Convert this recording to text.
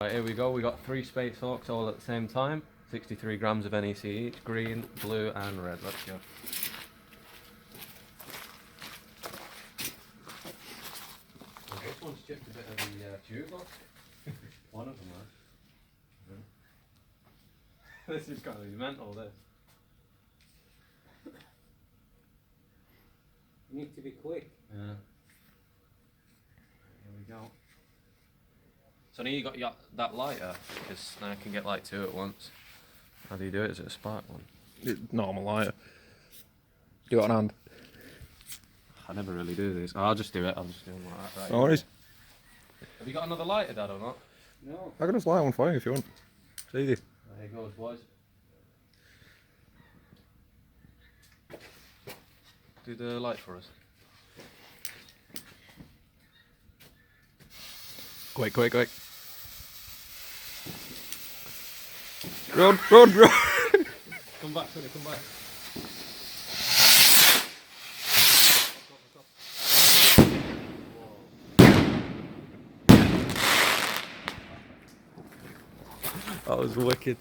Right, here we go. We got 3 Space Hawks all at the same time. 63 grams of NEC each. Green, blue, and red. Let's go. This one's chipped a bit of the tube off. One of them has. This is kind of mental, this. You need to be quick. Yeah. Here we go. So now you got that lighter, because now I can get like 2 at once. How do you do it? Is it a spark one? Normal lighter. Do it on hand. I never really do this. I'll just do it. I'll just do them like that. Right. No worries. Have you got another lighter, Dad, or not? No. I can just light one for you if you want. It's easy. There you goes, boys. Do the light for us. Quick, quick, quick. Run, run, run! Come back, Sonny, come back. That was wicked.